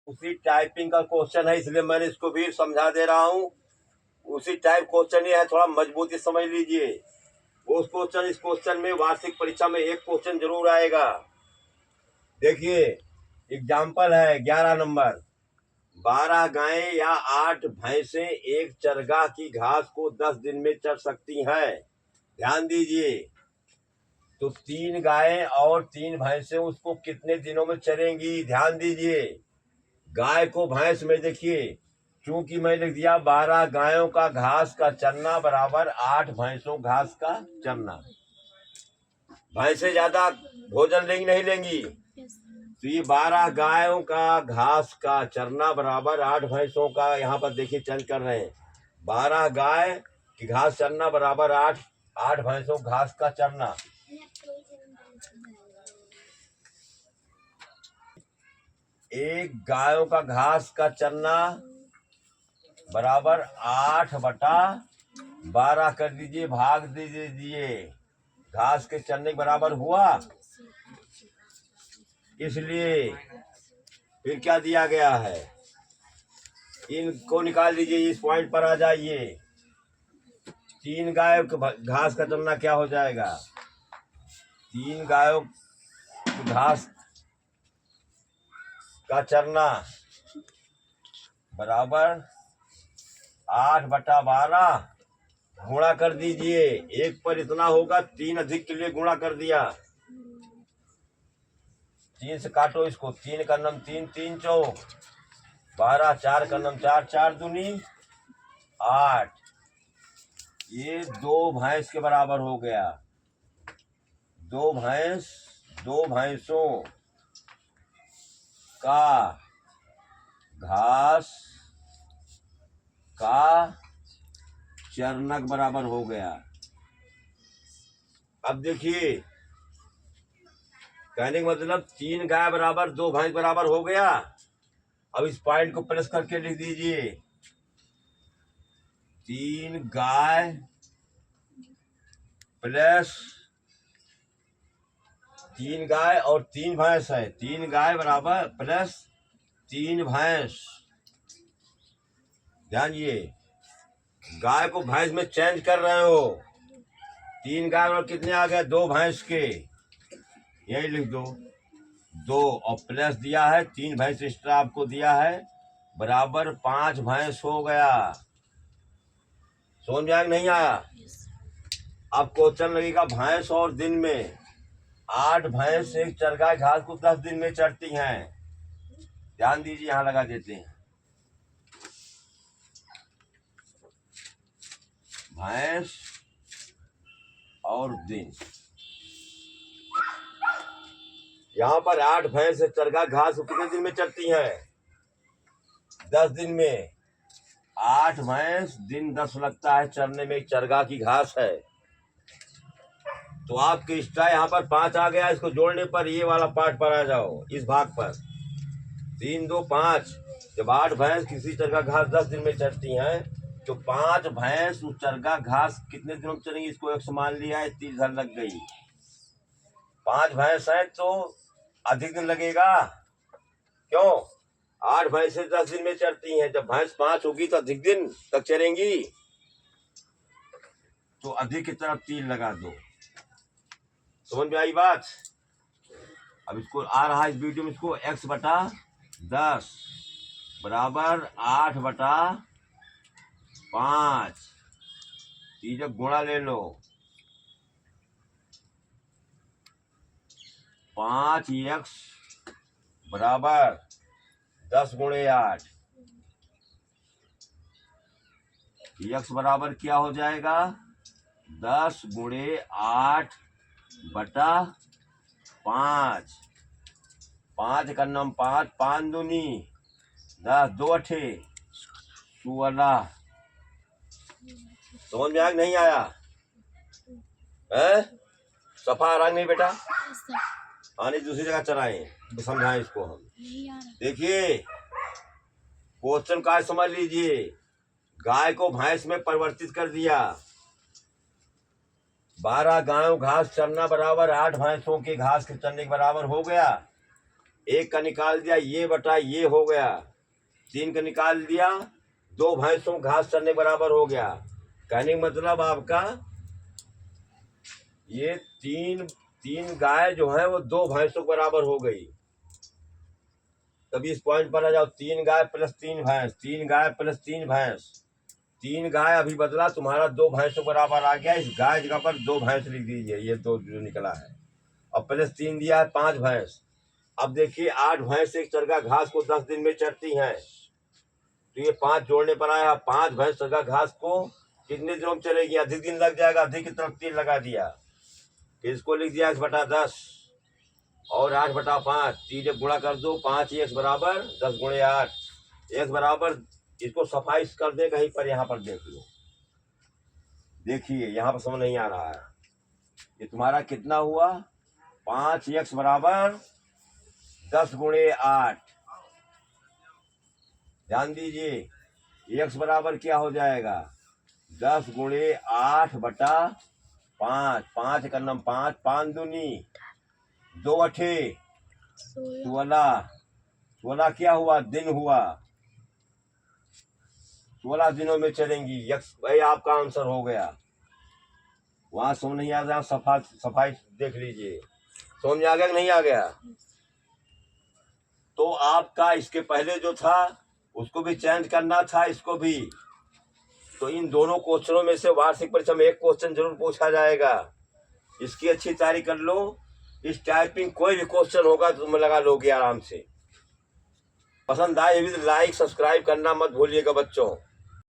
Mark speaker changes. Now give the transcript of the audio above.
Speaker 1: उसी टाइपिंग का क्वेश्चन है, इसलिए मैंने इसको भी समझा दे रहा हूँ। उसी टाइप क्वेश्चन ही है, थोड़ा मजबूती समझ लीजिए। उस क्वेश्चन इस क्वेश्चन में वार्षिक परीक्षा में एक क्वेश्चन जरूर आएगा। देखिए एग्जाम्पल है 11 नंबर। 12 गायें या 8 भैंसें एक चरगाह की घास को 10 दिन में चर सकती हैं। ध्यान दीजिए, तो 3 गायें और 3 भैंसें उसको कितने दिनों में चरेंगी? ध्यान दीजिए, गाय को भैंस में देखिए, चूंकि मैं लिख दिया 12 गायों का घास का चरना बराबर 8 भैंसों घास का चरना। भैंसें ज्यादा भोजन लेंगी नहीं लेंगी, तो ये 12 गायों का घास का चरना बराबर 8 भैंसों का, यहाँ पर देखिए चेंज कर रहे हैं, 12 गाय की घास चरना बराबर 8 भैंसों घास का चरना। एक गायों का घास का चरना बराबर 8/12 कर दीजिए, भाग दीजिए, घास के चरने के बराबर हुआ। इसलिए फिर क्या दिया गया है, इनको निकाल दीजिए, इस पॉइंट पर आ जाइए। 3 गायों के घास का चरना क्या हो जाएगा? 3 गायों की घास का चरना बराबर 8/12 गुणा कर दीजिए। एक पर इतना होगा, 3 अधिक के लिए गुणा कर दिया। 3 से काटो इसको, 3 का नम 3, 3 चौक 12, 4 का नम 4, 4 दूनी 8। ये 2 भैंस के बराबर हो गया। 2 भैंसों का घास का चरनक बराबर हो गया। अब देखिए, कहने का मतलब 3 गाय बराबर 2 भैंस बराबर हो गया। अब इस पॉइंट को प्लस करके लिख दीजिए, 3 गाय प्लस 3 गाय और 3 भैंस है, 3 गाय बराबर प्लस 3 भैंस। ध्यान दिए, गाय को भैंस में चेंज कर रहे हो। 3 गाय और कितने आ गए? 2 भैंस के, यही लिख दो 2 और प्लस दिया है 3 भैंस एक्स्ट्रा आपको दिया है, बराबर 5 भैंस हो गया। समझ में आया नहीं आया? अब क्वेश्चन लगेगा भैंस और दिन में 8 भैंस एक चरगाह घास को 10 दिन में चरती हैं। ध्यान दीजिए, यहां लगा देते हैं, भैंस और दिन। यहाँ पर 8 भैंस चरगाह घास को कितने दिन में चरती हैं? 10 दिन में। 8 भैंस दिन 10 लगता है चरने में, चरगाह की घास है, तो आपके एक्स्ट्रा यहाँ पर 5 आ गया। इसको जोड़ने पर ये वाला पार्ट पर आ जाओ, इस भाग पर 3 2 5। जब 8 भैंस किसी चरगाह घास 10 दिन में चरती हैं, तो 5 भैंस उस चरगाह घास कितने दिनों में चलेंगी? इसको 100 मान लिया है, 30 घर लग गई। 5 भैंस है तो अधिक दिन लगेगा, क्यों? 8 भैंसे 10 दिन में चरती हैं, जब भैंस 5 होगी तो अधिक दिन तक चरेंगी, तो अधिक की तरफ 3 लगा दो। समझ में आई बात? अब इसको आ रहा है इस वीडियो में, इसको x/10 बराबर 8/5, जब गुणा ले लो, 5x बराबर 10 × 8। x बराबर क्या हो जाएगा? 10 × 8/5। 5 का नम 5, 5 दूनी 10, 2 8 16। समझ में आया नहीं आया? सफा रंग नहीं बेटा, आने दूसरी जगह चलाएं तो समझाएं इसको हम। देखिए क्वेश्चन का समझ लीजिए, गाय को भैंस में परिवर्तित कर दिया। 12 गायों घास चरना बराबर 8 भैंसों के घास के चरने के बराबर हो गया। 1 का निकाल दिया, ये बटा ये हो गया। 3 का निकाल दिया, 2 भैंसों घास चरने बराबर हो गया। कहने का मतलब आपका ये तीन गाय जो है वो 2 भैंसों के बराबर हो गई। तभी इस पॉइंट पर आ जाओ, 3 गाय प्लस 3 भैंस, 3 गाय प्लस 3 भैंस। 3 गाय अभी बदला, तुम्हारा 2 भैंसों के बराबर आ गया। इस गाय जगह पर 2 भैंस लिख दीजिए, ये 2 जो निकला है। अब प्लस 3 दिया है, 5 भैंस। अब देखिए 8 भैंस एक चरगा घास को 10 दिन में चरती हैं, तो ये 5 जोड़ने पर आया। 5 भैंस चरगा घास को कितने दिनों में चलेगी? अधिक दिन लग जाएगा, अधिक की तरफ 3 लगा दिया। फिर इसको लिख दिया 1/10 और 8/5, 3 गुणा कर दो, 5 x बराबर 10 गुणे 8, x बराबर, इसको सफाई कर दे कहीं पर, यहाँ पर देख लो। देखिए यहाँ पर समझ नहीं आ रहा है, ये तुम्हारा कितना हुआ? 5x बराबर 10 गुणे 8। ध्यान दीजिए, x बराबर क्या हो जाएगा? 10 गुणे 8/5। 5 का नम 5, 5 दूनी 2 अठे 16। 16 क्या हुआ? दिन हुआ। 16 दिनों में चलेंगी। यक्स भाई आपका आंसर हो गया। वहां समझ नहीं आ गया, सफाई देख लीजिए, समझ में आ गया कि नहीं आ गया? तो आपका इसके पहले जो था उसको भी चेंज करना था, इसको भी। तो इन दोनों क्वेश्चनों में से वार्षिक परीक्षा में एक क्वेश्चन जरूर पूछा जाएगा। इसकी अच्छी तैयारी कर लो। इस टाइपिंग कोई भी क्वेश्चन होगा तो तुम लगा लोगे आराम से। पसंद आए भी तो लाइक सब्सक्राइब करना मत भूलिएगा बच्चों।